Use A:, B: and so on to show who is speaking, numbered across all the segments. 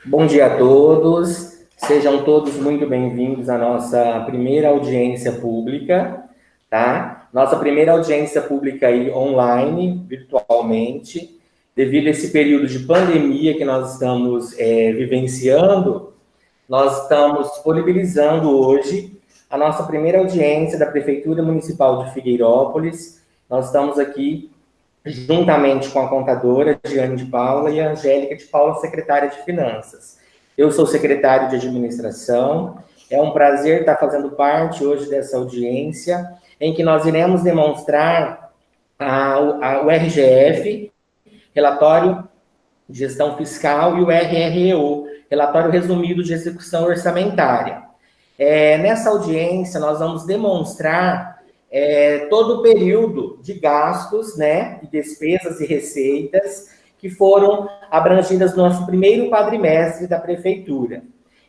A: Bom dia a todos, sejam todos muito bem-vindos à nossa primeira audiência pública, tá? Nossa primeira audiência pública aí online, virtualmente, devido a esse período de pandemia que nós estamos vivenciando, nós estamos disponibilizando hoje a nossa primeira audiência da Prefeitura Municipal de Figueirópolis. Nós estamos aqui juntamente com a contadora Diane de Paula e a Angélica de Paula, secretária de Finanças. Eu sou secretário de Administração. É um prazer estar fazendo parte hoje dessa audiência, em que nós iremos demonstrar o RGF, Relatório de Gestão Fiscal, e o RREO, Relatório Resumido de Execução Orçamentária. Nessa audiência, nós vamos demonstrar todo o período de gastos, né, de despesas e receitas que foram abrangidas no nosso primeiro quadrimestre da Prefeitura.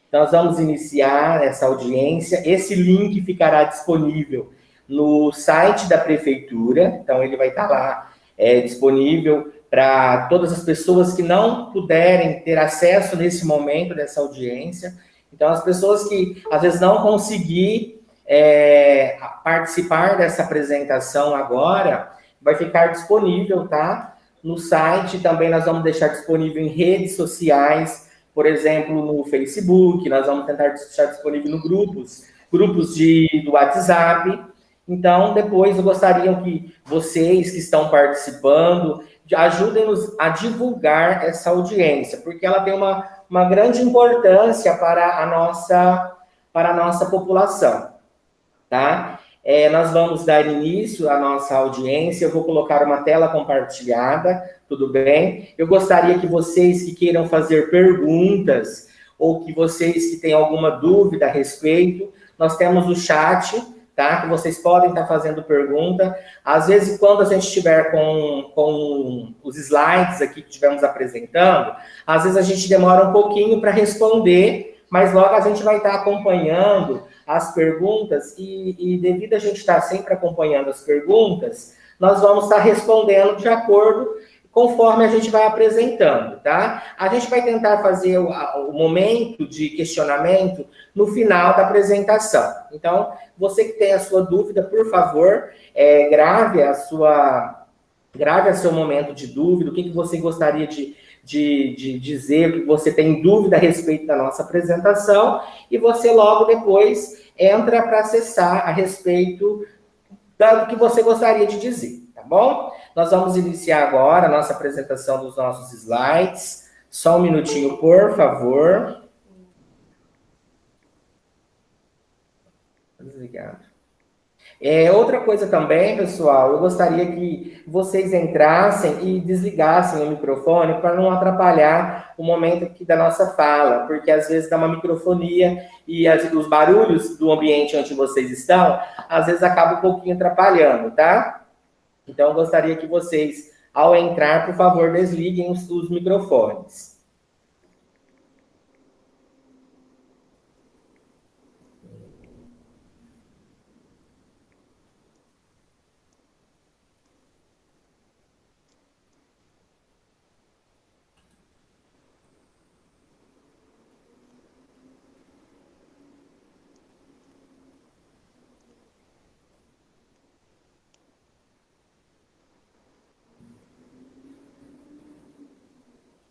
A: Então, nós vamos iniciar essa audiência. Esse link ficará disponível no site da Prefeitura, então ele vai estar lá disponível para todas as pessoas que não puderem ter acesso nesse momento dessa audiência. Então, as pessoas que às vezes não conseguir participar dessa apresentação agora, vai ficar disponível, tá? No site, também nós vamos deixar disponível em redes sociais, por exemplo, no Facebook, nós vamos tentar deixar disponível no grupos do WhatsApp. Então, depois eu gostaria que vocês que estão participando ajudem-nos a divulgar essa audiência, porque ela tem uma grande importância para a nossa população, tá? Nós vamos dar início à nossa audiência. Eu vou colocar uma tela compartilhada, tudo bem? Eu gostaria que vocês que queiram fazer perguntas ou que vocês que têm alguma dúvida a respeito, nós temos o chat, tá? Que vocês podem estar fazendo pergunta. Às vezes, quando a gente estiver com os slides aqui que estivemos apresentando, às vezes a gente demora um pouquinho para responder, mas logo a gente vai estar acompanhando as perguntas e devido a gente estar sempre acompanhando as perguntas, nós vamos estar respondendo de acordo conforme a gente vai apresentando, tá? A gente vai tentar fazer o momento de questionamento no final da apresentação. Então, você que tem a sua dúvida, por favor, grave seu momento de dúvida, o que você gostaria de dizer, o que você tem dúvida a respeito da nossa apresentação, e você logo depois entra para acessar a respeito do que você gostaria de dizer, tá bom? Nós vamos iniciar agora a nossa apresentação dos nossos slides. Só um minutinho, por favor. Obrigado. Outra coisa também, pessoal, eu gostaria que vocês entrassem e desligassem o microfone para não atrapalhar o momento aqui da nossa fala, porque às vezes dá uma microfonia e os barulhos do ambiente onde vocês estão, às vezes acaba um pouquinho atrapalhando, tá? Então, eu gostaria que vocês, ao entrar, por favor, desliguem os microfones.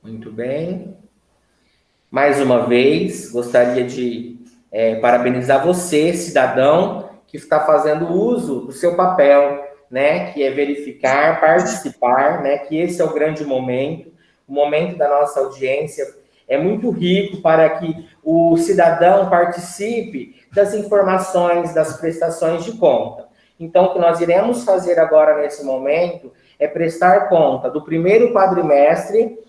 A: Muito bem. Mais uma vez, gostaria de parabenizar você, cidadão, que está fazendo uso do seu papel, né, que é verificar, participar, né, que esse é o grande momento, o momento da nossa audiência é muito rico para que o cidadão participe das informações, das prestações de conta. Então, o que nós iremos fazer agora nesse momento é prestar conta do primeiro quadrimestre,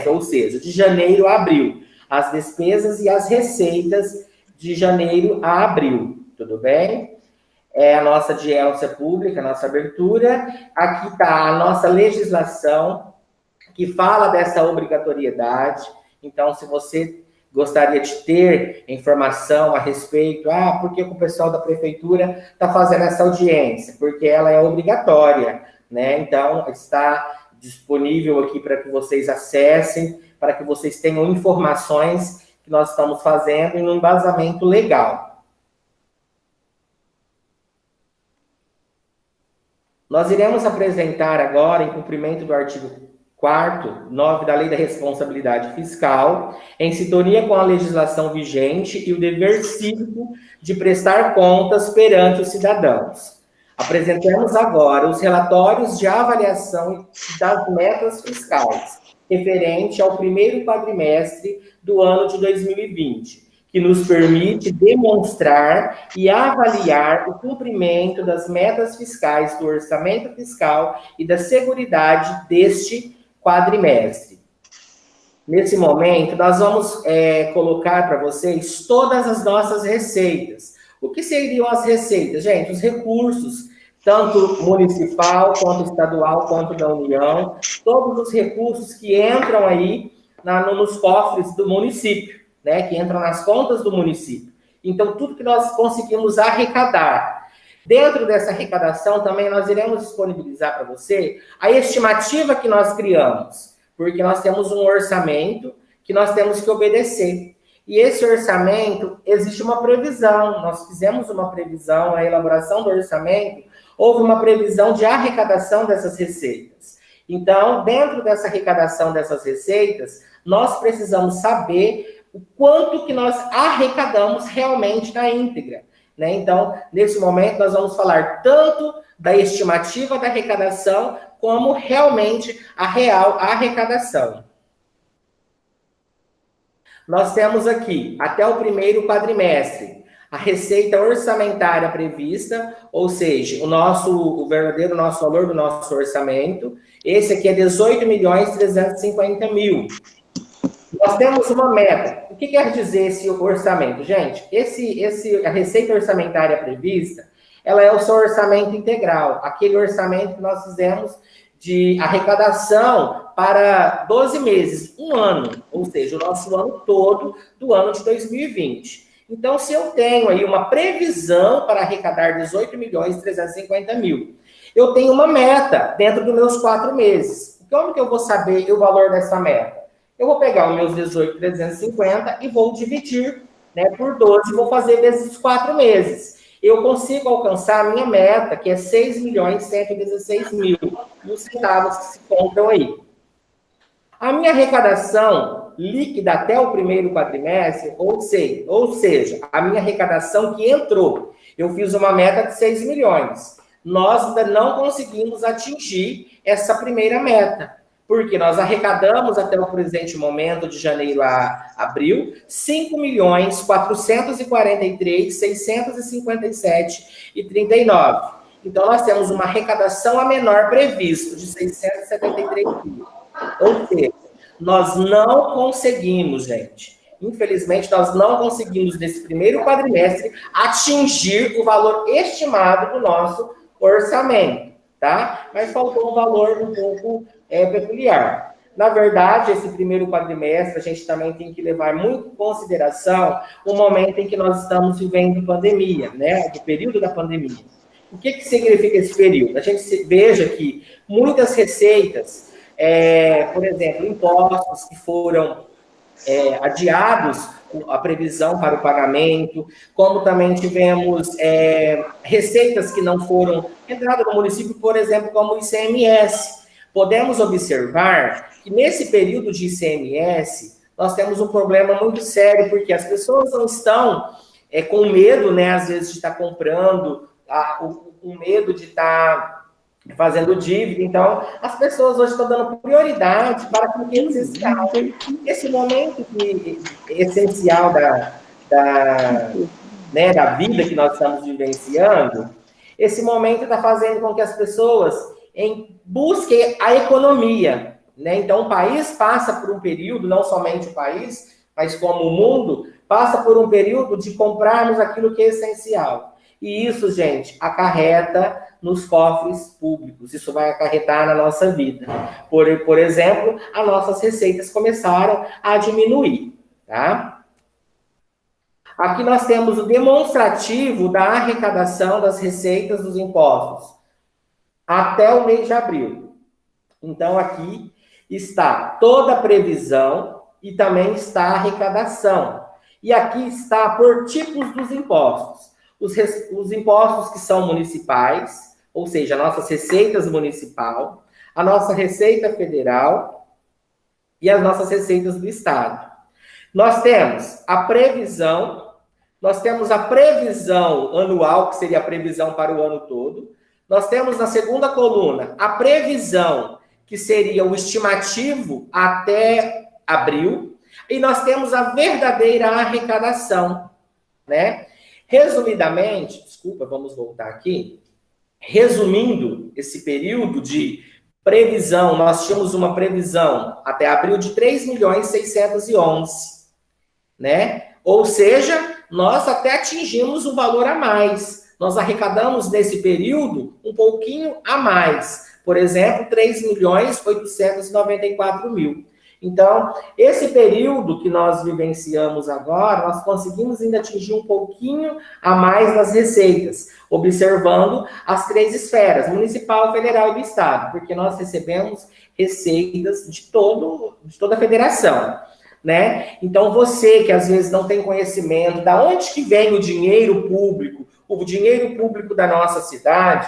A: ou seja, de janeiro a abril, as despesas e as receitas de janeiro a abril, tudo bem? É a nossa audiência pública, a nossa abertura. Aqui está a nossa legislação, que fala dessa obrigatoriedade. Então, se você gostaria de ter informação a respeito, por que o pessoal da prefeitura está fazendo essa audiência? Porque ela é obrigatória, né? Então, está disponível aqui para que vocês acessem, para que vocês tenham informações que nós estamos fazendo em um embasamento legal. Nós iremos apresentar agora, em cumprimento do artigo 4º, 9 da Lei da Responsabilidade Fiscal, em sintonia com a legislação vigente e o dever cívico de prestar contas perante os cidadãos. Apresentamos agora os relatórios de avaliação das metas fiscais, referente ao primeiro quadrimestre do ano de 2020, que nos permite demonstrar e avaliar o cumprimento das metas fiscais do orçamento fiscal e da seguridade deste quadrimestre. Nesse momento, nós vamos colocar para vocês todas as nossas receitas. O que seriam as receitas? Gente, os recursos, tanto municipal, quanto estadual, quanto da União, todos os recursos que entram aí nos cofres do município, né, que entram nas contas do município. Então, tudo que nós conseguimos arrecadar. Dentro dessa arrecadação, também nós iremos disponibilizar para você a estimativa que nós criamos, porque nós temos um orçamento que nós temos que obedecer. E esse orçamento, existe uma previsão, nós fizemos uma previsão, a elaboração do orçamento, houve uma previsão de arrecadação dessas receitas. Então, dentro dessa arrecadação dessas receitas, nós precisamos saber o quanto que nós arrecadamos realmente na íntegra, né? Então, nesse momento, nós vamos falar tanto da estimativa da arrecadação, como realmente a real arrecadação. Nós temos aqui, até o primeiro quadrimestre, a receita orçamentária prevista, ou seja, o verdadeiro nosso valor do nosso orçamento. Esse aqui é 18.350.000. Nós temos uma meta. O que quer dizer esse orçamento? Gente, a receita orçamentária prevista, ela é o seu orçamento integral, aquele orçamento que nós fizemos de arrecadação para 12 meses, um ano, ou seja, o nosso ano todo do ano de 2020. Então, se eu tenho aí uma previsão para arrecadar 18.350.000, eu tenho uma meta dentro dos meus 4 meses. Como que eu vou saber o valor dessa meta? Eu vou pegar os meus 18.350 e vou dividir, né, por 12, vou fazer vezes 4 meses. Eu consigo alcançar a minha meta, que é 6.116.000 e os centavos que se compram aí. A minha arrecadação líquida até o primeiro quadrimestre, ou seja, a minha arrecadação que entrou, eu fiz uma meta de 6 milhões. Nós ainda não conseguimos atingir essa primeira meta, porque nós arrecadamos até o presente momento, de janeiro a abril, 5.443.657,39. Então, nós temos uma arrecadação a menor previsto, de 673 mil. Ou seja, nós não conseguimos, gente. Infelizmente, nós não conseguimos, nesse primeiro quadrimestre, atingir o valor estimado do nosso orçamento, tá? Mas faltou um valor um pouco peculiar. Na verdade, esse primeiro quadrimestre, a gente também tem que levar muito em consideração o momento em que nós estamos vivendo pandemia, né? O período da pandemia. O que significa esse período? A gente veja que muitas receitas, por exemplo, impostos que foram adiados, a previsão para o pagamento, como também tivemos receitas que não foram entradas no município, por exemplo, como o ICMS. Podemos observar que nesse período de ICMS, nós temos um problema muito sério, porque as pessoas não estão com medo, né, às vezes, de estar comprando, com medo de estar fazendo dívida. Então, as pessoas hoje estão dando prioridade para o que é essencial. Esse momento essencial da vida que nós estamos vivenciando, esse momento está fazendo com que as pessoas busquem a economia, né? Então, o país passa por um período, não somente o país, mas como o mundo, passa por um período de comprarmos aquilo que é essencial. E isso, gente, acarreta nos cofres públicos. Isso vai acarretar na nossa vida. Por exemplo, as nossas receitas começaram a diminuir, tá? Aqui nós temos o demonstrativo da arrecadação das receitas dos impostos até o mês de abril. Então, aqui está toda a previsão e também está a arrecadação. E aqui está por tipos dos impostos. Os impostos que são municipais, ou seja, nossas receitas municipal, a nossa receita federal e as nossas receitas do estado. Nós temos a previsão, nós temos a previsão anual, que seria a previsão para o ano todo. Nós temos na segunda coluna a previsão, que seria o estimativo até abril. E nós temos a verdadeira arrecadação, né? Resumidamente, desculpa, vamos voltar aqui. Resumindo esse período de previsão, nós tínhamos uma previsão até abril de 3.611.000, né? Ou seja, nós até atingimos um valor a mais. Nós arrecadamos nesse período um pouquinho a mais. Por exemplo, 3.894.000. Então, esse período que nós vivenciamos agora, nós conseguimos ainda atingir um pouquinho a mais das receitas, observando as três esferas, municipal, federal e do estado, porque nós recebemos receitas de toda a federação, né? Então, você que às vezes não tem conhecimento de onde que vem o dinheiro público da nossa cidade,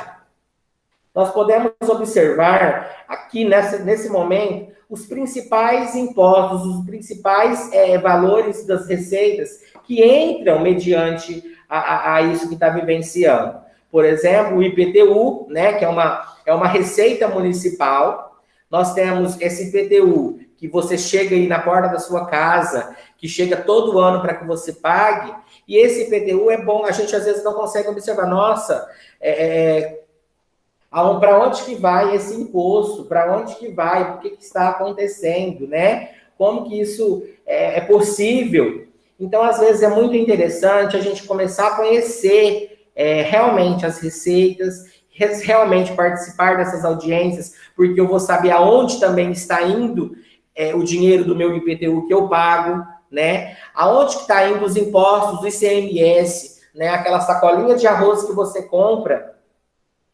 A: nós podemos observar aqui nesse momento os principais impostos, os principais valores das receitas que entram mediante a isso que está vivenciando. Por exemplo, o IPTU, né, que é uma receita municipal. Nós temos esse IPTU, que você chega aí na porta da sua casa, que chega todo ano para que você pague, e esse IPTU é bom, a gente às vezes não consegue observar, nossa, para onde que vai esse imposto? Para onde que vai? O que está acontecendo, né? Como que isso é possível? Então, às vezes, é muito interessante a gente começar a conhecer realmente as receitas, realmente participar dessas audiências, porque eu vou saber aonde também está indo o dinheiro do meu IPTU que eu pago, né? Aonde que está indo os impostos do ICMS, né? Aquela sacolinha de arroz que você compra,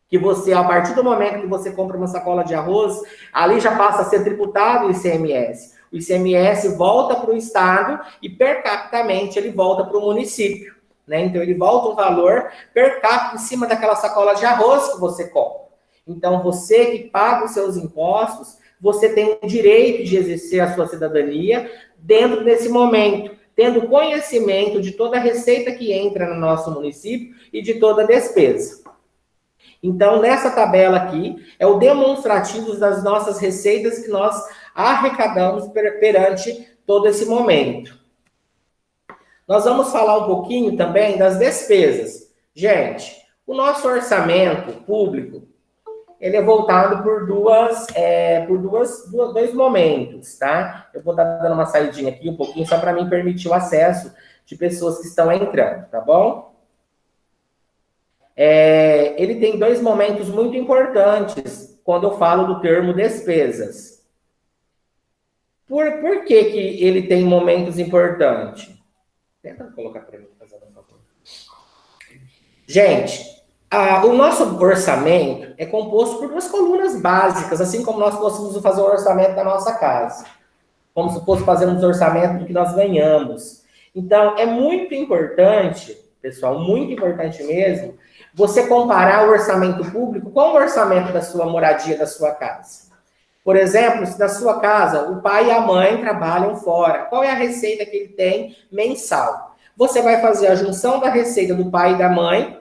A: que você, a partir do momento que você compra uma sacola de arroz, ali já passa a ser tributado o ICMS. O ICMS volta para o estado e per capitamente ele volta para o município, né? Então ele volta um valor per capita em cima daquela sacola de arroz que você compra. Então você que paga os seus impostos, você tem o direito de exercer a sua cidadania dentro desse momento, tendo conhecimento de toda a receita que entra no nosso município e de toda a despesa. Então, nessa tabela aqui, é o demonstrativo das nossas receitas que nós arrecadamos perante todo esse momento. Nós vamos falar um pouquinho também das despesas. Gente, o nosso orçamento público, ele é voltado por dois momentos, tá? Eu vou dar dando uma saidinha aqui um pouquinho, só para me permitir o acesso de pessoas que estão entrando, tá bom? Ele tem dois momentos muito importantes quando eu falo do termo despesas. Por que que ele tem momentos importantes? Tenta colocar para mim, por favor. Gente, o nosso orçamento é composto por duas colunas básicas, assim como nós fossemos fazer o orçamento da nossa casa. Como se fosse fazermos o orçamento do que nós ganhamos. Então, é muito importante, pessoal, muito importante mesmo, você comparar o orçamento público com o orçamento da sua moradia, da sua casa. Por exemplo, se na sua casa o pai e a mãe trabalham fora, qual é a receita que ele tem mensal? Você vai fazer a junção da receita do pai e da mãe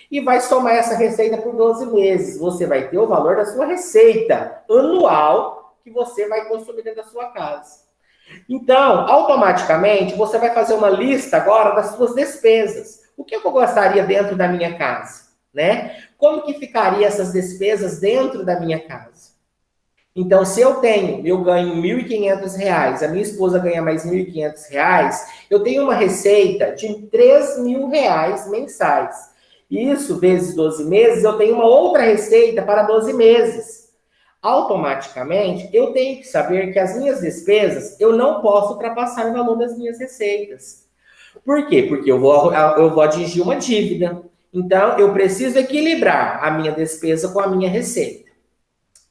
A: e vai somar essa receita por 12 meses. Você vai ter o valor da sua receita anual que você vai consumir dentro da sua casa. Então, automaticamente, você vai fazer uma lista agora das suas despesas. O que eu gostaria dentro da minha casa, né? Como que ficaria essas despesas dentro da minha casa? Então, se eu ganho R$ 1.500, a minha esposa ganha mais R$ 1.500, eu tenho uma receita de R$ 3.000 mensais. Isso, vezes 12 meses, eu tenho uma outra receita para 12 meses. Automaticamente, eu tenho que saber que as minhas despesas, eu não posso ultrapassar o valor das minhas receitas. Por quê? Porque eu vou atingir uma dívida. Então, eu preciso equilibrar a minha despesa com a minha receita.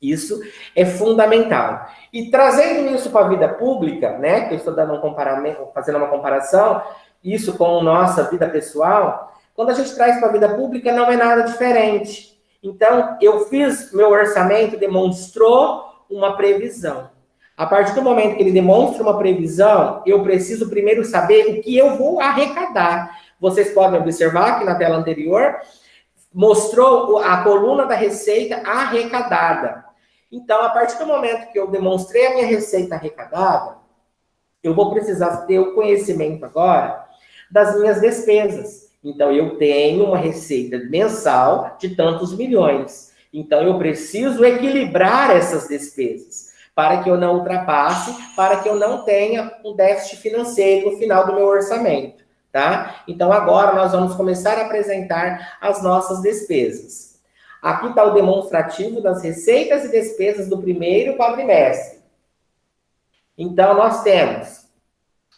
A: Isso é fundamental. E trazendo isso para a vida pública, né, que eu estou dando um comparamento, fazendo uma comparação, isso com a nossa vida pessoal, quando a gente traz para a vida pública não é nada diferente. Então, eu fiz, meu orçamento demonstrou uma previsão. A partir do momento que ele demonstra uma previsão, eu preciso primeiro saber o que eu vou arrecadar. Vocês podem observar que na tela anterior mostrou a coluna da receita arrecadada. Então, a partir do momento que eu demonstrei a minha receita arrecadada, eu vou precisar ter o conhecimento agora das minhas despesas. Então, eu tenho uma receita mensal de tantos milhões. Então, eu preciso equilibrar essas despesas para que eu não ultrapasse, para que eu não tenha um déficit financeiro no final do meu orçamento, tá? Então, agora nós vamos começar a apresentar as nossas despesas. Aqui está o demonstrativo das receitas e despesas do primeiro quadrimestre. Então, nós temos,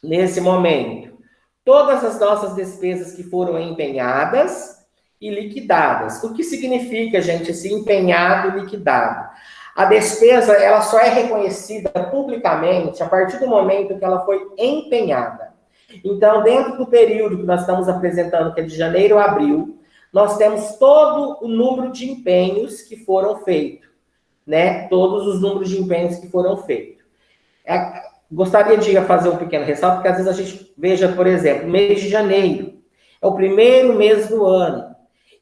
A: nesse momento, todas as nossas despesas que foram empenhadas e liquidadas. O que significa, gente, esse empenhado e liquidado? A despesa, ela só é reconhecida publicamente a partir do momento que ela foi empenhada. Então, dentro do período que nós estamos apresentando, que é de janeiro a abril, nós temos todo o número de empenhos que foram feitos, né? Todos os números de empenhos que foram feitos. Gostaria de fazer um pequeno ressalto, porque às vezes a gente veja, por exemplo, mês de janeiro, é o primeiro mês do ano.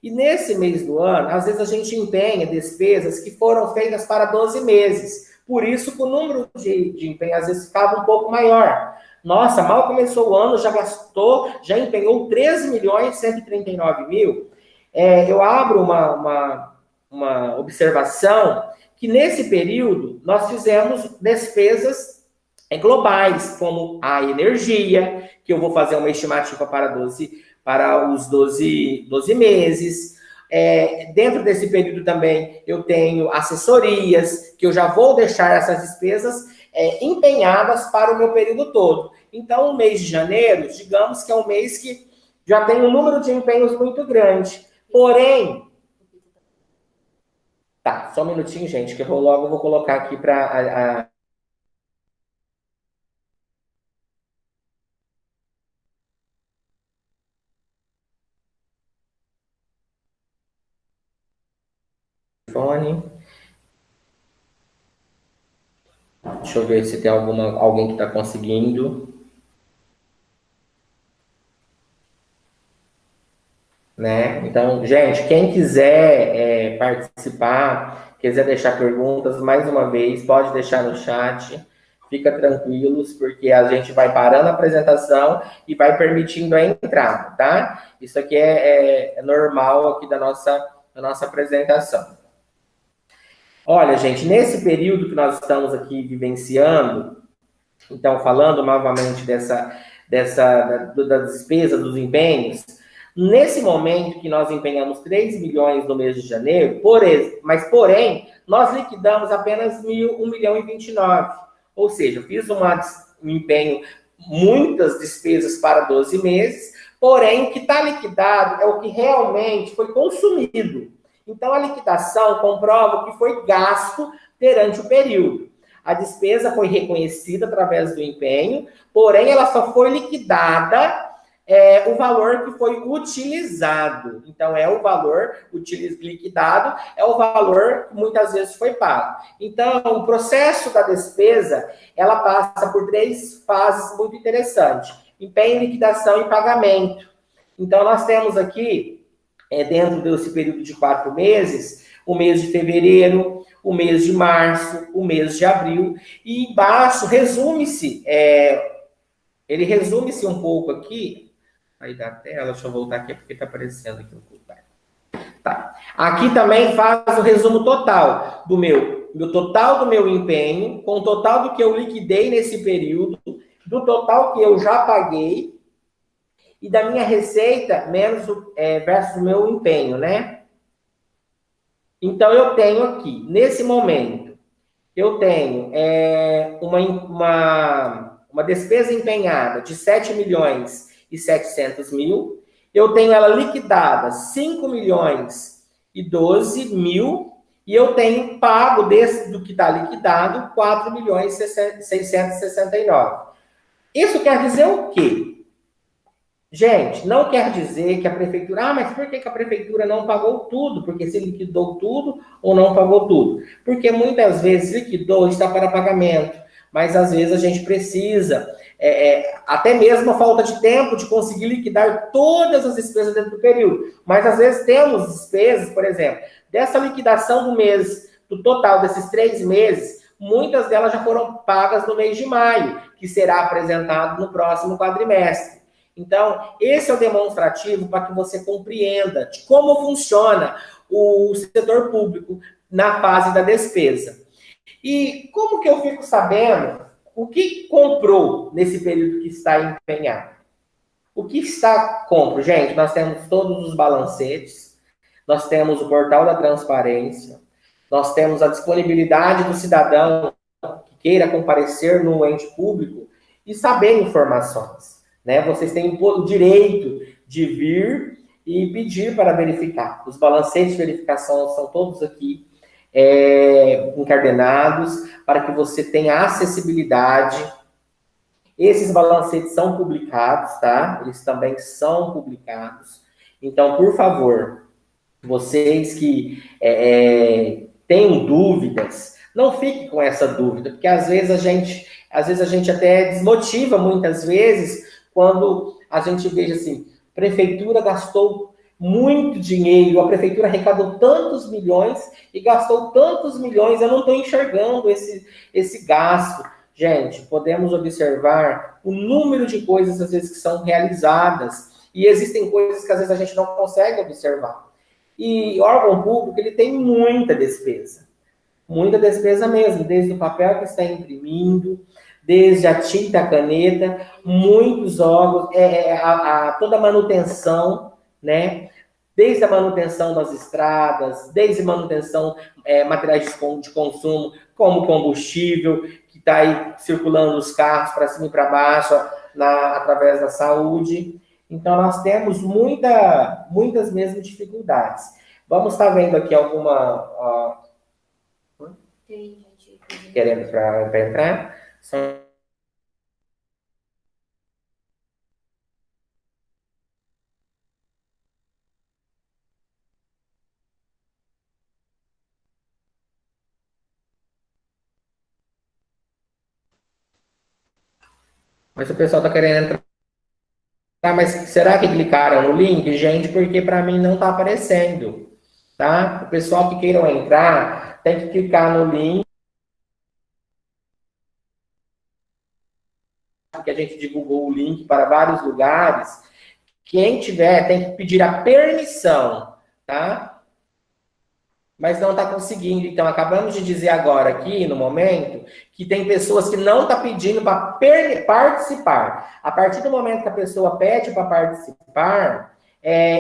A: E nesse mês do ano, às vezes a gente empenha despesas que foram feitas para 12 meses. Por isso que o número de empenho às vezes ficava um pouco maior. Nossa, mal começou o ano, já gastou, já empenhou 13 milhões e 139 mil. Eu abro uma observação que nesse período nós fizemos despesas globais, como a energia, que eu vou fazer uma estimativa para os 12 meses. Dentro desse período também eu tenho assessorias, que eu já vou deixar essas despesas empenhadas para o meu período todo. Então, o mês de janeiro, digamos que é um mês que já tem um número de empenhos muito grande. Porém, tá, só um minutinho, gente, que eu vou colocar aqui para telefone. Deixa eu ver se tem alguém que está conseguindo. Né? Então, gente, quem quiser participar, quiser deixar perguntas, mais uma vez, pode deixar no chat. Fica tranquilos, porque a gente vai parando a apresentação e vai permitindo a entrada, tá? Isso aqui é normal aqui da nossa apresentação. Olha, gente, nesse período que nós estamos aqui vivenciando, então, falando novamente das despesas, dos empenhos, nesse momento que nós empenhamos 3 milhões no mês de janeiro, porém, nós liquidamos apenas 1 milhão e 29. Ou seja, fiz um empenho, muitas despesas para 12 meses, porém, o que está liquidado é o que realmente foi consumido. Então, a liquidação comprova o que foi gasto durante o período. A despesa foi reconhecida através do empenho, porém, ela só foi liquidada o valor que foi utilizado. Então, o valor liquidado, é o valor que muitas vezes foi pago. Então, o processo da despesa, ela passa por 3 fases muito interessantes: empenho, liquidação e pagamento. Então, nós temos aqui, dentro desse período de 4 meses, o mês de fevereiro, o mês de março, o mês de abril, e embaixo resume-se, ele resume-se um pouco aqui, aí da tela, deixa eu voltar aqui, porque está aparecendo aqui o tá. Aqui também faz o resumo total do total do meu empenho, com o total do que eu liquidei nesse período, do total que eu já paguei, e da minha receita menos versus o meu empenho, né? Então, eu tenho aqui, nesse momento, eu tenho uma despesa empenhada de 7 milhões e 700 mil, eu tenho ela liquidada 5 milhões e 12 mil, e eu tenho pago desse, do que está liquidado, 4.669. Isso quer dizer o quê? Gente, não quer dizer que a prefeitura... Ah, mas por que a prefeitura não pagou tudo? Porque se liquidou tudo ou não pagou tudo? Porque muitas vezes liquidou, está para pagamento, mas às vezes a gente precisa, até mesmo a falta de tempo de conseguir liquidar todas as despesas dentro do período. Mas às vezes temos despesas, por exemplo, dessa liquidação do mês, do total desses 3 meses, muitas delas já foram pagas no mês de maio, que será apresentado no próximo quadrimestre. Então, esse é o demonstrativo para que você compreenda de como funciona o setor público na fase da despesa. E como que eu fico sabendo o que comprou nesse período que está empenhado? O que está compro? Gente, nós temos todos os balancetes, nós temos o portal da transparência, nós temos a disponibilidade do cidadão que queira comparecer no ente público e saber informações. Né? Vocês têm o direito de vir e pedir para verificar. Os balancetes de verificação são todos aqui encadernados para que você tenha acessibilidade. Esses balancetes são publicados, tá? Eles também são publicados. Então, por favor, vocês que tenham dúvidas, não fique com essa dúvida, porque às vezes a gente até desmotiva muitas vezes quando a gente veja assim, prefeitura gastou muito dinheiro, a prefeitura arrecadou tantos milhões e gastou tantos milhões, eu não estou enxergando esse gasto. Gente, podemos observar o número de coisas às vezes que são realizadas e existem coisas que às vezes a gente não consegue observar. E órgão público, ele tem muita despesa mesmo, desde o papel que está imprimindo, desde a tinta, a caneta, muitos órgãos, toda a manutenção, né? Desde a manutenção das estradas, desde a manutenção materiais de consumo, como combustível, que está aí circulando os carros para cima e para baixo, através da saúde. Então, nós temos muitas mesmo dificuldades. Vamos estar vendo aqui alguma... querendo para entrar? Mas o pessoal está querendo entrar. Mas será que clicaram no link? Gente, porque para mim não está aparecendo. Tá? O pessoal que queiram entrar, tem que clicar no link que a gente divulgou o link para vários lugares. Quem tiver tem que pedir a permissão, tá? Mas não está conseguindo. Então, acabamos de dizer agora aqui, no momento, que tem pessoas que não estão pedindo para participar. A partir do momento que a pessoa pede para participar,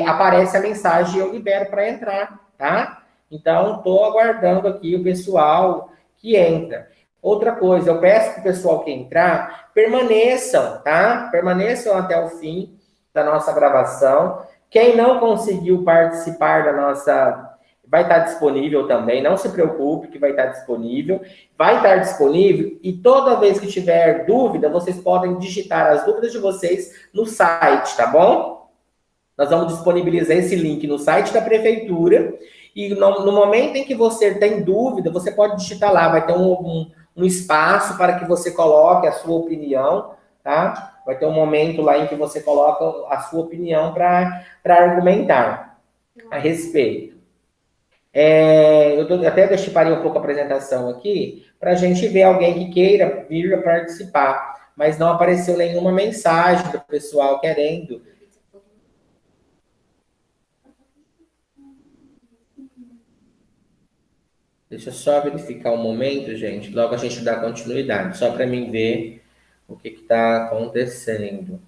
A: aparece a mensagem e eu libero para entrar, tá? Então, estou aguardando aqui o pessoal que entra. Outra coisa, eu peço para o pessoal que entrar, permaneçam, tá? Permaneçam até o fim da nossa gravação. Quem não conseguiu participar da nossa... vai estar disponível também, não se preocupe que vai estar disponível. Vai estar disponível e toda vez que tiver dúvida, vocês podem digitar as dúvidas de vocês no site, tá bom? Nós vamos disponibilizar esse link no site da prefeitura e no momento em que você tem dúvida, você pode digitar lá, vai ter um espaço para que você coloque a sua opinião, tá? Vai ter um momento lá em que você coloca a sua opinião para argumentar a respeito. Até parei um pouco a apresentação aqui, para a gente ver alguém que queira vir participar, mas não apareceu nenhuma mensagem do pessoal querendo. Deixa eu só verificar um momento, gente, logo a gente dá continuidade, só para mim ver o que está acontecendo.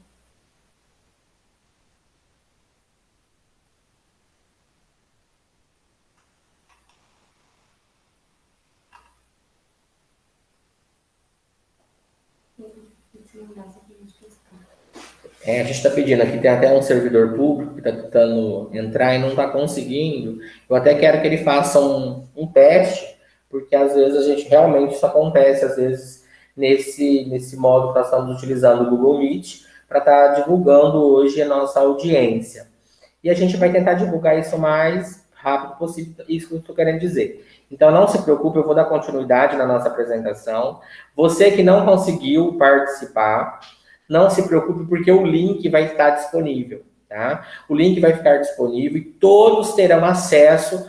A: A gente está pedindo aqui, tem até um servidor público que está tentando entrar e não está conseguindo. Eu até quero que ele faça um teste, porque às vezes a gente realmente isso acontece, às vezes, nesse modo que nós estamos utilizando o Google Meet para estar divulgando hoje a nossa audiência. E a gente vai tentar divulgar isso o mais rápido possível, isso que eu estou querendo dizer. Então, não se preocupe, eu vou dar continuidade na nossa apresentação. Você que não conseguiu participar, não se preocupe, porque o link vai estar disponível, tá? O link vai ficar disponível e todos terão acesso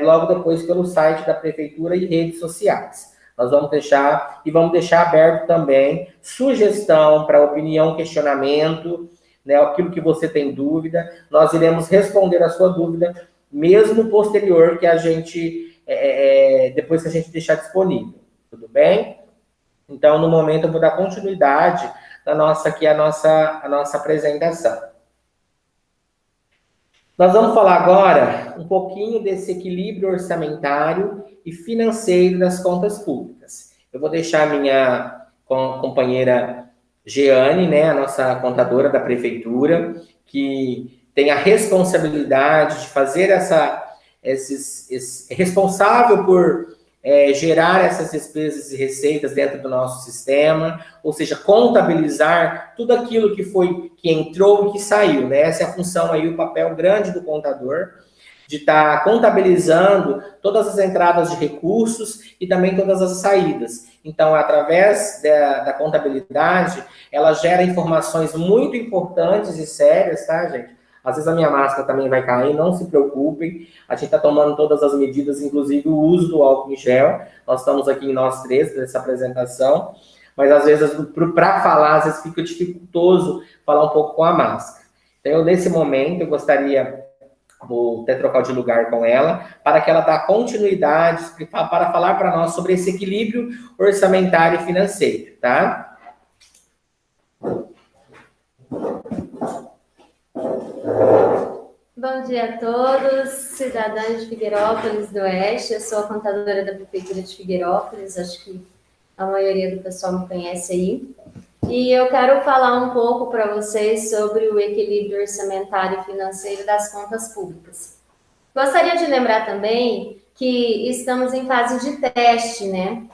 A: logo depois pelo site da Prefeitura e redes sociais. Nós vamos deixar, e vamos deixar aberto também sugestão para opinião, questionamento, né, aquilo que você tem dúvida, nós iremos responder a sua dúvida, mesmo posterior que a gente, depois que a gente deixar disponível, tudo bem? Então, no momento, eu vou dar continuidade da nossa, aqui, a nossa apresentação. Nós vamos falar agora um pouquinho desse equilíbrio orçamentário e financeiro das contas públicas. Eu vou deixar a minha companheira Jeane, né, a nossa contadora da prefeitura, que tem a responsabilidade de fazer responsável por gerar essas despesas e receitas dentro do nosso sistema, ou seja, contabilizar tudo aquilo que entrou e que saiu, né? Essa é a função aí, o papel grande do contador, de estar contabilizando todas as entradas de recursos e também todas as saídas. Então, através da contabilidade, ela gera informações muito importantes e sérias, tá, gente? Às vezes a minha máscara também vai cair, não se preocupem. A gente está tomando todas as medidas, inclusive o uso do álcool em gel. Nós estamos aqui em nós três, nessa apresentação. Mas às vezes, para falar, às vezes fica dificultoso falar um pouco com a máscara. Então, nesse momento, eu gostaria, vou até trocar de lugar com ela, para que ela dê continuidade, para falar para nós sobre esse equilíbrio orçamentário e financeiro, tá?
B: Bom dia a todos, cidadãos de Figueirópolis do Oeste. Eu sou a contadora da Prefeitura de Figueirópolis, acho que a maioria do pessoal me conhece aí. E eu quero falar um pouco para vocês sobre o equilíbrio orçamentário e financeiro das contas públicas. Gostaria de lembrar também que estamos em fase de teste, né?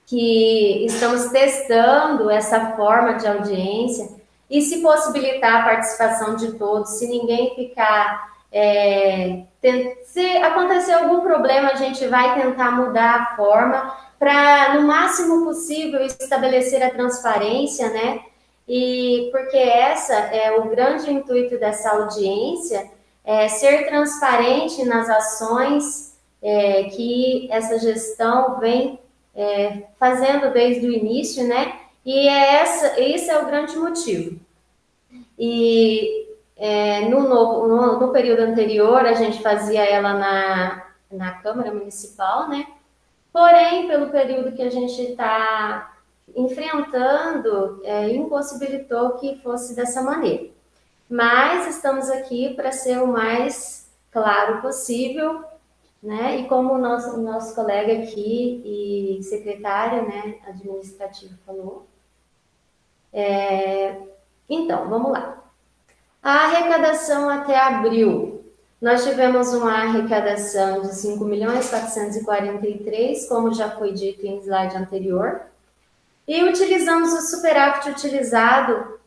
B: Que estamos testando essa forma de audiência e se possibilitar a participação de todos, se ninguém ficar... se acontecer algum problema, a gente vai tentar mudar a forma para, no máximo possível, estabelecer a transparência, né? E porque essa é o grande intuito dessa audiência, ser transparente nas ações que essa gestão vem fazendo desde o início, né? E esse é o grande motivo. E no período anterior, a gente fazia ela na Câmara Municipal, né? Porém, pelo período que a gente está enfrentando, impossibilitou que fosse dessa maneira. Mas estamos aqui para ser o mais claro possível, né? E como o nosso colega aqui e secretário, né, administrativo falou. Então, vamos lá. A arrecadação até abril. Nós tivemos uma arrecadação de 5.443, como já foi dito em slide anterior. E utilizamos o superávit utilizado,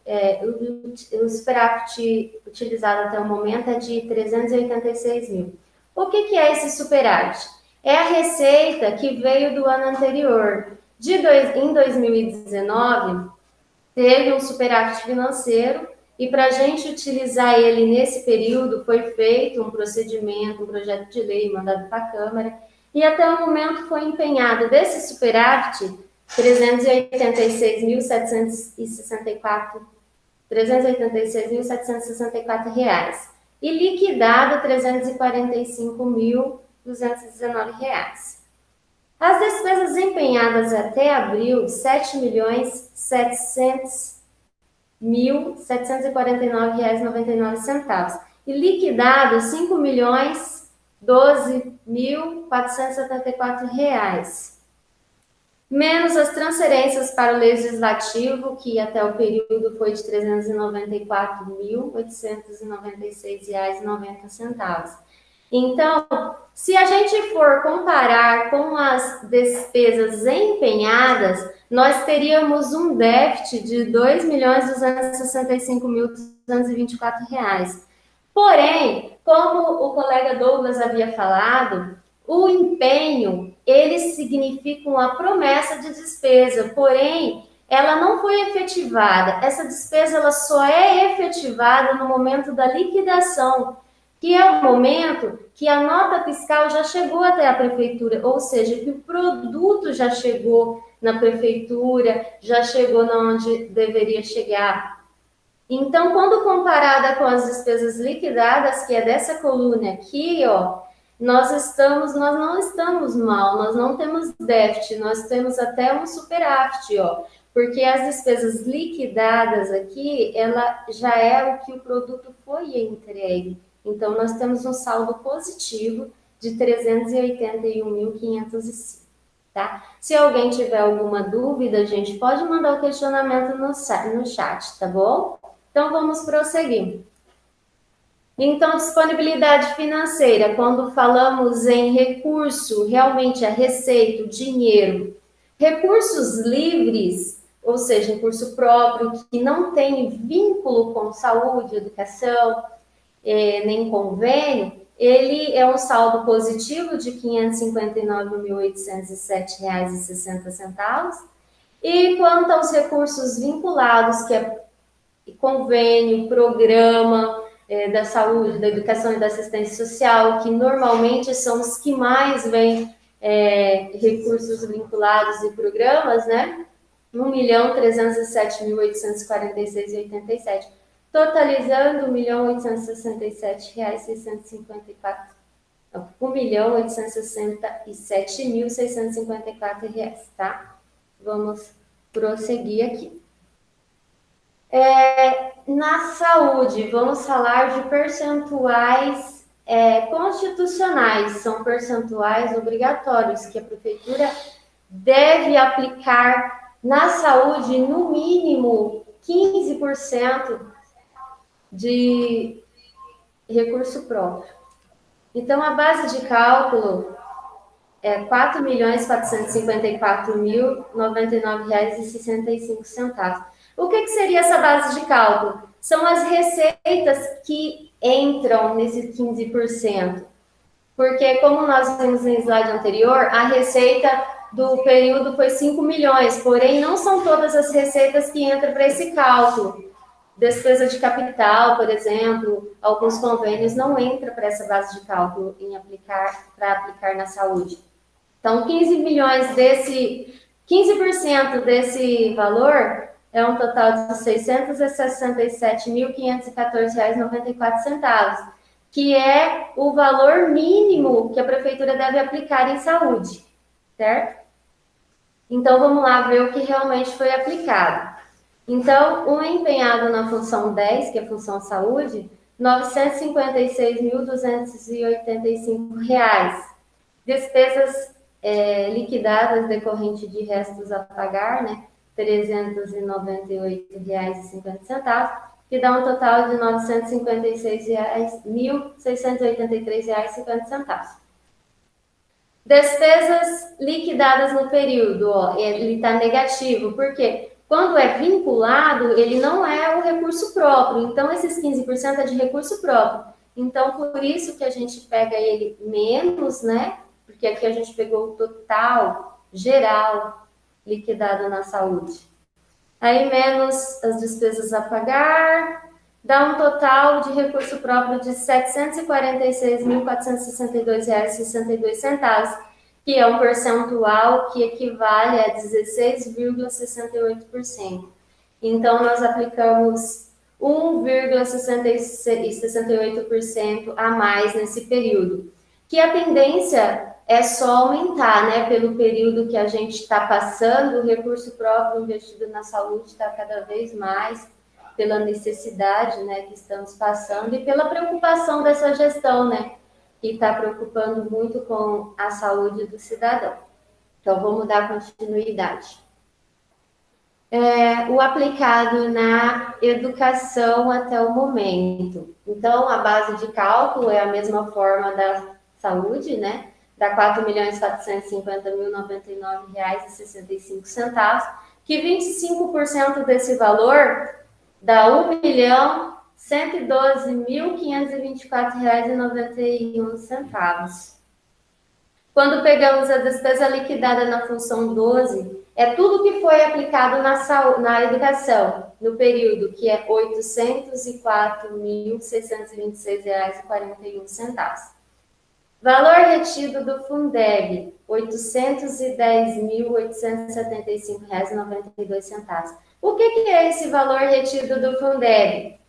B: o superávit utilizado até o momento é de 386 mil. O que é esse superávit? É a receita que veio do ano anterior. Em 2019, teve um superávit financeiro e para a gente utilizar ele nesse período foi feito um procedimento, um projeto de lei mandado para a Câmara e até o momento foi empenhado desse superávit R$ 386.764 reais e liquidado R$ 345.219 reais. As despesas empenhadas até abril, R$ 7.749,99 e liquidado R$ 5.012.474 reais. menos as transferências para o Legislativo, que até o período foi de R$ 394.896,90. Então, se a gente for comparar com as despesas empenhadas, nós teríamos um déficit de R$ 2.265.224. Porém, como o colega Douglas havia falado, o empenho, ele significa uma promessa de despesa, porém, ela não foi efetivada. Essa despesa ela só é efetivada no momento da liquidação, que é o momento que a nota fiscal já chegou até a prefeitura, ou seja, que o produto já chegou na prefeitura, já chegou onde deveria chegar. Então, quando comparada com as despesas liquidadas, que é dessa coluna aqui, ó, nós não estamos mal, nós não temos déficit, nós temos até um superávit, ó, porque as despesas liquidadas aqui, ela já é o que o produto foi entregue. Então, nós temos um saldo positivo de 381.505. Tá? Se alguém tiver alguma dúvida, gente, pode mandar o questionamento no chat, tá bom? Então, vamos prosseguir. Então, disponibilidade financeira, quando falamos em recurso, realmente a receita, o dinheiro, recursos livres, ou seja, recurso próprio, que não tem vínculo com saúde, educação, nem convênio, ele é um saldo positivo de R$ 559.807,60. E quanto aos recursos vinculados, que é convênio, programa da saúde, da educação e da assistência social, que normalmente são os que mais vêm recursos vinculados e programas, né? R$ 1.307.846,87, totalizando R$ 1.867.654. R$ 1.867.654, tá? Vamos prosseguir aqui. Na saúde, vamos falar de percentuais constitucionais, são percentuais obrigatórios que a prefeitura deve aplicar na saúde, no mínimo 15% de recurso próprio. Então, a base de cálculo é R$ 4.454.099,65. O que seria essa base de cálculo? São as receitas que entram nesse 15%. Porque, como nós vimos no slide anterior, a receita do período foi 5 milhões, porém não são todas as receitas que entram para esse cálculo. Despesa de capital, por exemplo, alguns convênios não entram para essa base de cálculo para aplicar na saúde. Então, 15% desse valor é um total de R$ 667.514,94, que é o valor mínimo que a prefeitura deve aplicar em saúde, certo? Então, vamos lá ver o que realmente foi aplicado. Então, o empenhado na função 10, que é a função saúde, R$ 956.285. Despesas liquidadas decorrente de restos a pagar, né? R$ 398,50, que dá um total de R$ 956.683,50. Despesas liquidadas no período, ó, ele está negativo, porque quando é vinculado, ele não é o recurso próprio, então esses 15% é de recurso próprio. Então, por isso que a gente pega ele menos, né? Porque aqui a gente pegou o total geral liquidado na saúde. Aí, menos as despesas a pagar, dá um total de recurso próprio de R$ 746.462,62, que é um percentual que equivale a 16,68%. Então, nós aplicamos 1,68% a mais nesse período, que a tendência é só aumentar, né? Pelo período que a gente está passando, o recurso próprio investido na saúde está cada vez mais, pela necessidade, né, que estamos passando e pela preocupação dessa gestão, né, que está preocupando muito com a saúde do cidadão. Então, vamos dar continuidade. O aplicado na educação até o momento. Então, a base de cálculo é a mesma forma da saúde, né? Dá R$ 4.450.099,65, que 25% desse valor dá R$ 1.112.524,91. Quando pegamos a despesa liquidada na função 12, é tudo que foi aplicado na educação, no período, que é R$ 804.626,41. Valor retido do Fundeb, R$ 810.875,92. O que é esse valor retido do Fundeb?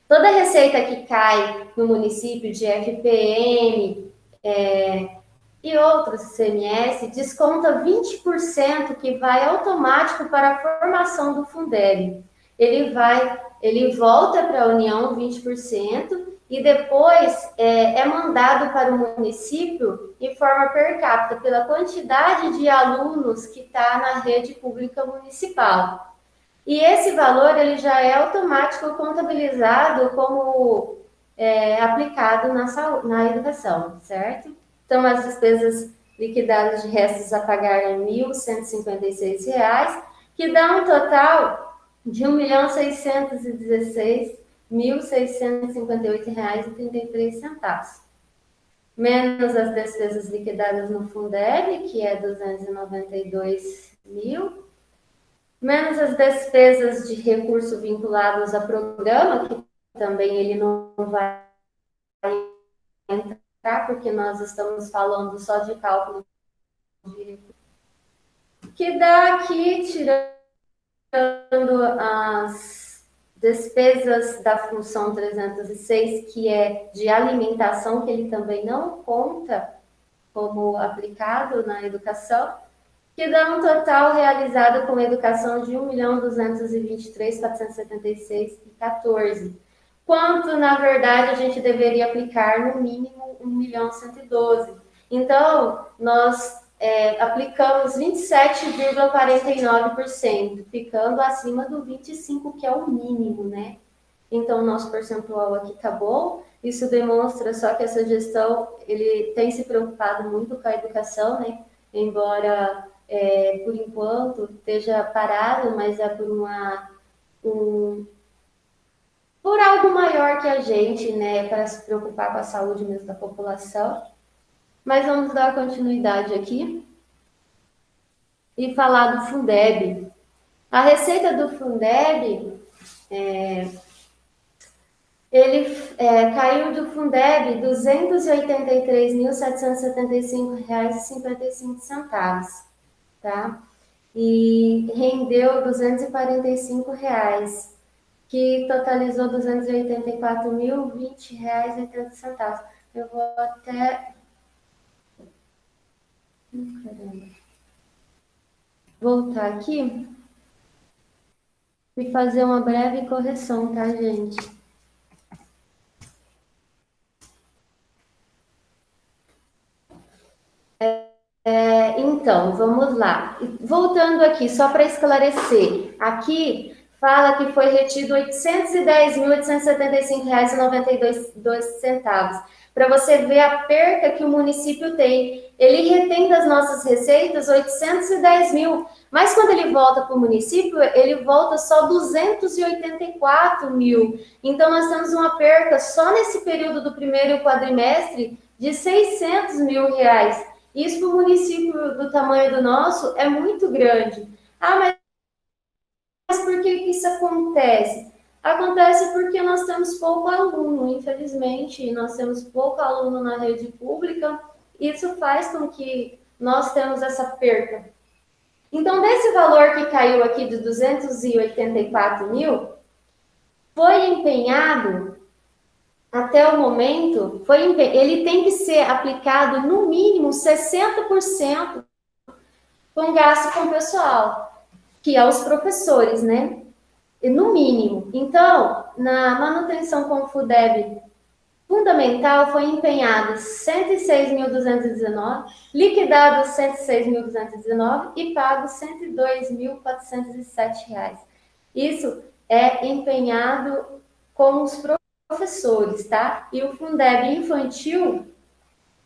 B: Toda receita que cai no município de FPM, e outros ICMS, desconta 20% que vai automático para a formação do Fundeb. Ele volta para a União 20% e depois é mandado para o município em forma per capita, pela quantidade de alunos que está na rede pública municipal. E esse valor ele já é automático contabilizado como aplicado na educação, certo? Então, as despesas liquidadas de restos a pagar é R$ 1.156, que dá um total de R$ 1.616.658,33. Menos as despesas liquidadas no Fundeb, que é 292 mil, menos as despesas de recurso vinculados a programa, que também ele não vai entrar, porque nós estamos falando só de cálculo de recurso, que dá aqui, tirando as despesas da função 306, que é de alimentação, que ele também não conta como aplicado na educação, que dá um total realizado com educação de R$ 1.223.476,14. Quanto, na verdade, a gente deveria aplicar no mínimo R$ 1.112. Então, nós aplicamos 27,49%, ficando acima do 25%, que é o mínimo, né? Então, o nosso percentual aqui está bom. Isso demonstra só que essa gestão ele tem se preocupado muito com a educação, né? Embora, por enquanto, esteja parado, mas é por algo maior que a gente, né? Para se preocupar com a saúde mesmo da população. Mas vamos dar continuidade aqui e falar do Fundeb. A receita do Fundeb, ele caiu do Fundeb R$ 283.775,55, tá? E rendeu R$ 245, que totalizou R$ 284.020,80. Eu vou até... Caramba. Voltar aqui e fazer uma breve correção, tá, gente? Então, vamos lá. Voltando aqui, só para esclarecer. Aqui fala que foi retido R$ 810.875,92. Para você ver a perca que o município tem. Ele retém das nossas receitas 810 mil, mas quando ele volta para o município, ele volta só 284 mil. Então, nós temos uma perca só nesse período do primeiro quadrimestre de R$ 600 mil. Isso para o município do tamanho do nosso é muito grande. Ah, mas por que isso acontece? Acontece porque nós temos pouco aluno, infelizmente, nós temos pouco aluno na rede pública, isso faz com que nós temos essa perca. Então, desse valor que caiu aqui de 284 mil, foi empenhado, até o momento, ele tem que ser aplicado no mínimo 60% com gasto com o pessoal, que é os professores, né? No mínimo. Então, na manutenção com o Fundeb Fundamental foi empenhado 106.219, liquidado 106.219 e pago R$ 102.407. Isso é empenhado com os professores, tá? E o Fundeb infantil,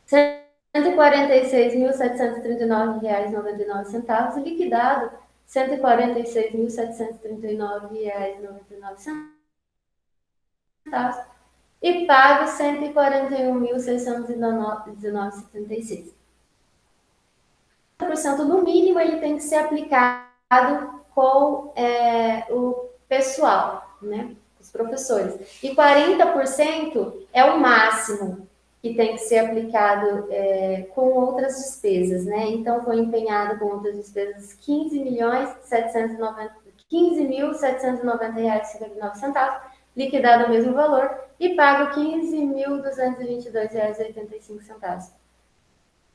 B: R$ 146.739,99, liquidado R$ 146.739,99 e pago R$ 141.619,76. 50% no mínimo ele tem que ser aplicado com o pessoal, né? Os professores. E 40% é o máximo que tem que ser aplicado com outras despesas, né? Então, foi empenhado com outras despesas R$ 15.790,59, liquidado o mesmo valor e pago R$ 15.222,85.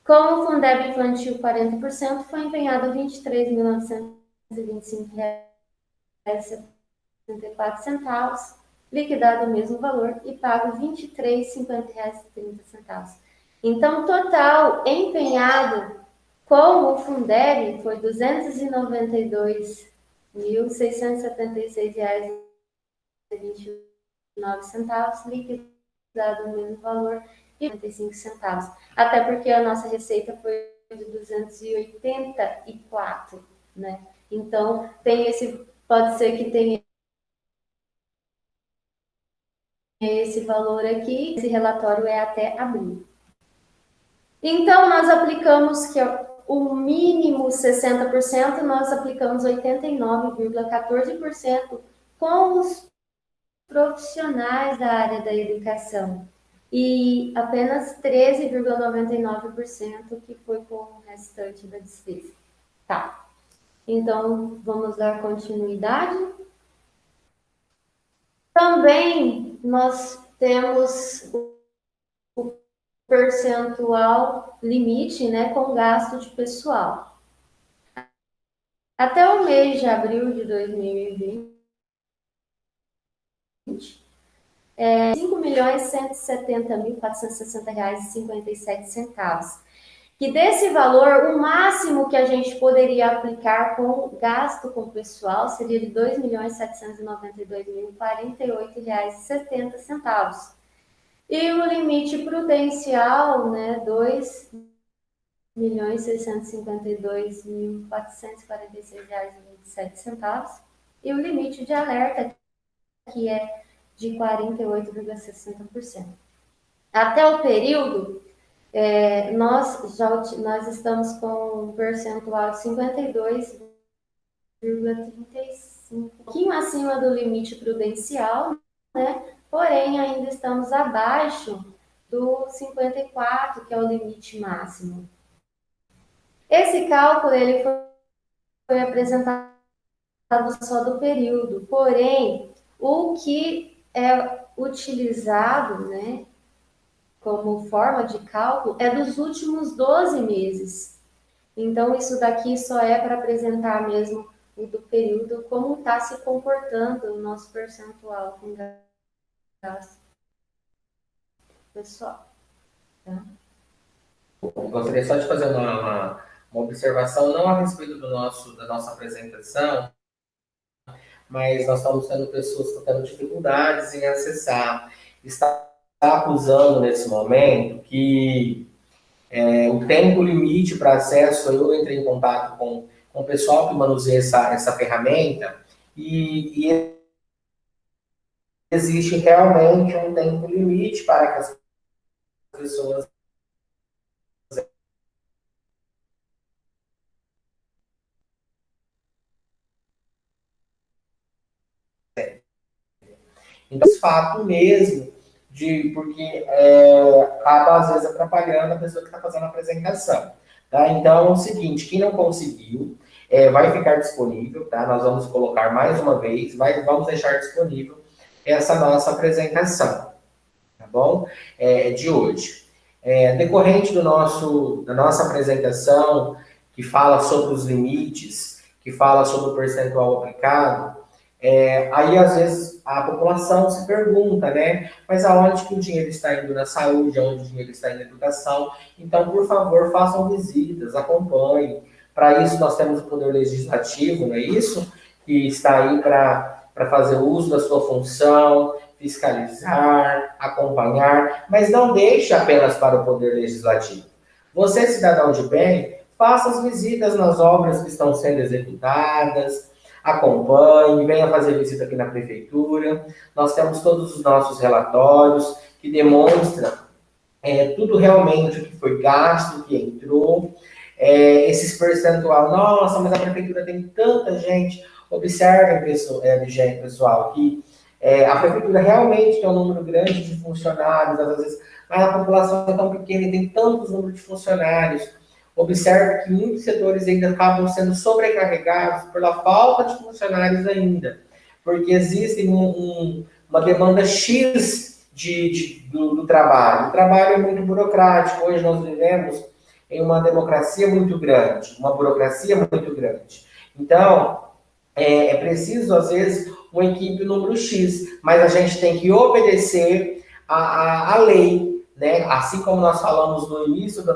B: Com o Fundeb infantil 40%, foi empenhado R$ 23.925,74, liquidado o mesmo valor e pago R$ 23,50,30. Então, total empenhado com o Fundeb foi R$ 292.676,29, liquidado o mesmo valor e 95 centavos. Até porque a nossa receita foi de 284, né? Então, pode ser que tenha esse valor aqui, esse relatório é até abril. Então, nós aplicamos que o mínimo 60%, nós aplicamos 89,14% com os profissionais da área da educação e apenas 13,99% que foi com o restante da despesa. Tá. Então, vamos dar continuidade. Também nós temos o percentual limite, né, com gasto de pessoal. Até o mês de abril de 2020, R$ 5.170.460,57. Que desse valor, o máximo que a gente poderia aplicar com gasto com pessoal seria de R$ 2.792.048,70. E o limite prudencial, né, R$ 2.652.446,27. E o limite de alerta, que é de 48,60%. Até o período, nós estamos com um percentual de 52,35%, um pouquinho acima do limite prudencial, né? Porém, ainda estamos abaixo do 54%, que é o limite máximo. Esse cálculo ele foi apresentado só do período, porém, o que é utilizado, né, como forma de cálculo é dos últimos 12 meses. Então, isso daqui só é para apresentar mesmo o do período, como está se comportando o nosso percentual com gasto pessoal. Tá?
A: Eu gostaria só de fazer uma observação, não a respeito da nossa apresentação, mas nós estamos tendo pessoas que estão tendo dificuldades em acessar. Está acusando nesse momento que o tempo limite para acesso, eu entrei em contato com o pessoal que manuseia essa ferramenta e existe realmente um tempo limite para que as pessoas então, esse fato mesmo, porque acaba, às vezes, atrapalhando a pessoa que está fazendo a apresentação. Tá? Então, é o seguinte, quem não conseguiu, vai ficar disponível, tá? Nós vamos colocar mais uma vez, vamos deixar disponível essa nossa apresentação, tá bom? De hoje. Decorrente da nossa apresentação, que fala sobre os limites, que fala sobre o percentual aplicado, Aí, às vezes, a população se pergunta, né? Mas aonde que o dinheiro está indo na saúde, aonde o dinheiro está indo na educação? Então, por favor, façam visitas, acompanhem. Para isso, nós temos o Poder Legislativo, não é isso? Que está aí para fazer uso da sua função, fiscalizar, acompanhar, mas não deixe apenas para o Poder Legislativo. Você, cidadão de bem, faça as visitas nas obras que estão sendo executadas, acompanhe, venha fazer visita aqui na prefeitura. Nós temos todos os nossos relatórios que demonstram tudo realmente o que foi gasto, o que entrou, esses percentual. Nossa, mas a prefeitura tem tanta gente. Observem, pessoal, que a prefeitura realmente tem um número grande de funcionários, às vezes, mas a população é tão pequena e tem tantos números de funcionários. Observe que muitos setores ainda acabam sendo sobrecarregados pela falta de funcionários ainda, porque existe uma demanda X do trabalho. O trabalho é muito burocrático. Hoje nós vivemos em uma democracia muito grande, uma burocracia muito grande. Então, é preciso, às vezes, uma equipe número X, mas a gente tem que obedecer a lei, né? Assim como nós falamos no início da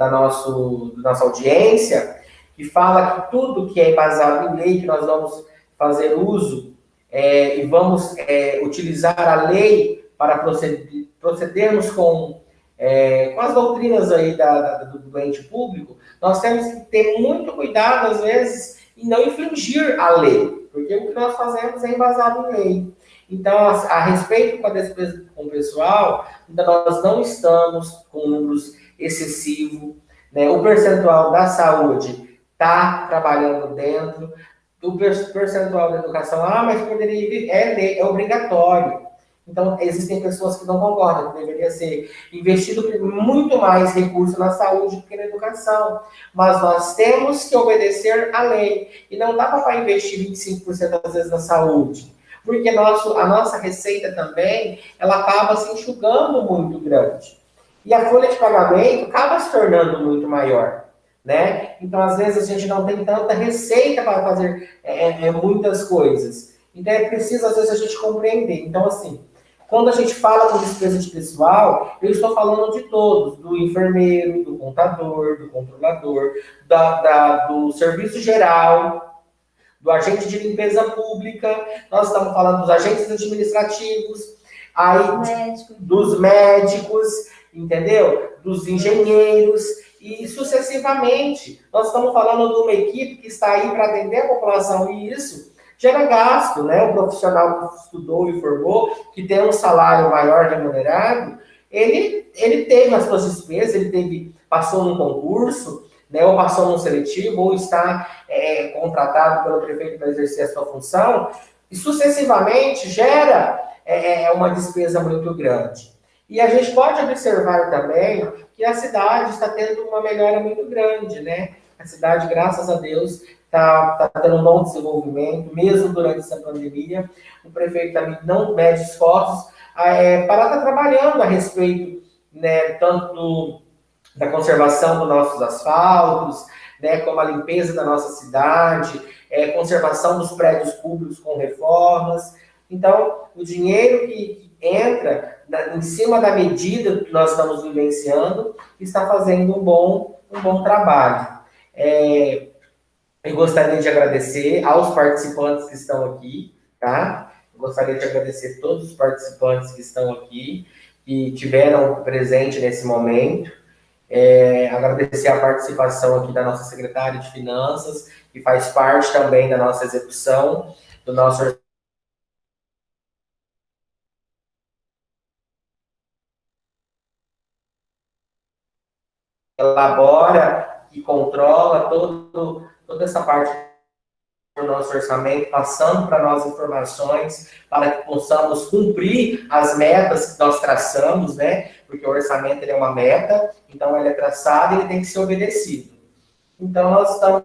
A: nossa audiência, que fala que tudo que é embasado em lei, que nós vamos fazer uso e vamos utilizar a lei para procedermos com as doutrinas aí do ente público, nós temos que ter muito cuidado, às vezes, em não infringir a lei, porque o que nós fazemos é embasado em lei. Então, a respeito com a despesa com o pessoal, então nós não estamos com números excessivos, né? O percentual da saúde está trabalhando dentro, o percentual da educação, mas poderia, é obrigatório. Então, existem pessoas que não concordam, que deveria ser investido muito mais recurso na saúde do que na educação. Mas nós temos que obedecer à lei. E não dá para investir 25% às vezes na saúde. Porque a nossa receita também, ela acaba se enxugando muito grande. E a folha de pagamento acaba se tornando muito maior. Né? Então, às vezes, a gente não tem tanta receita para fazer muitas coisas. Então, é preciso, às vezes, a gente compreender. Então, assim, quando a gente fala com despesa de pessoal, eu estou falando de todos, do enfermeiro, do contador, do controlador, do serviço geral, do agente de limpeza pública, nós estamos falando dos agentes administrativos, aí, dos médicos, entendeu? Dos engenheiros, e sucessivamente. Nós estamos falando de uma equipe que está aí para atender a população, e isso gera gasto, né? O profissional que estudou e formou, que tem um salário maior remunerado, ele teve as suas despesas, passou num concurso, né? Ou passou num seletivo, ou está contratado pelo prefeito para exercer a sua função, e sucessivamente gera uma despesa muito grande. E a gente pode observar também que a cidade está tendo uma melhora muito grande, né? A cidade, graças a Deus, está tendo um bom desenvolvimento, mesmo durante essa pandemia. O prefeito também não mede esforços para estar trabalhando a respeito, né, tanto da conservação dos nossos asfaltos, né, como a limpeza da nossa cidade, conservação dos prédios públicos com reformas. Então, o dinheiro que entra em cima da medida que nós estamos vivenciando está fazendo um bom trabalho. Eu gostaria de agradecer aos participantes que estão aqui, tá? Eu gostaria de agradecer a todos os participantes que estão aqui, que tiveram presente nesse momento. Agradecer a participação aqui da nossa secretária de Finanças, que faz parte também da nossa execução, do nosso elabora e controla toda essa parte do nosso orçamento, passando para nós informações para que possamos cumprir as metas que nós traçamos, né? Porque o orçamento ele é uma meta, então ele é traçado e ele tem que ser obedecido. Então, nós estamos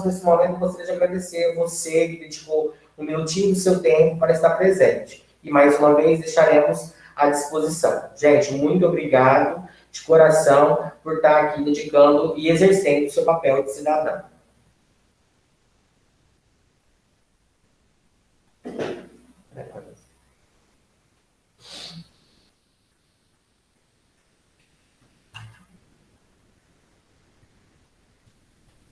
A: nesse momento, gostaria de agradecer a você que dedicou um minutinho do seu tempo para estar presente. E mais uma vez deixaremos à disposição. Gente, muito obrigado de coração por estar aqui dedicando e exercendo o seu papel de cidadão.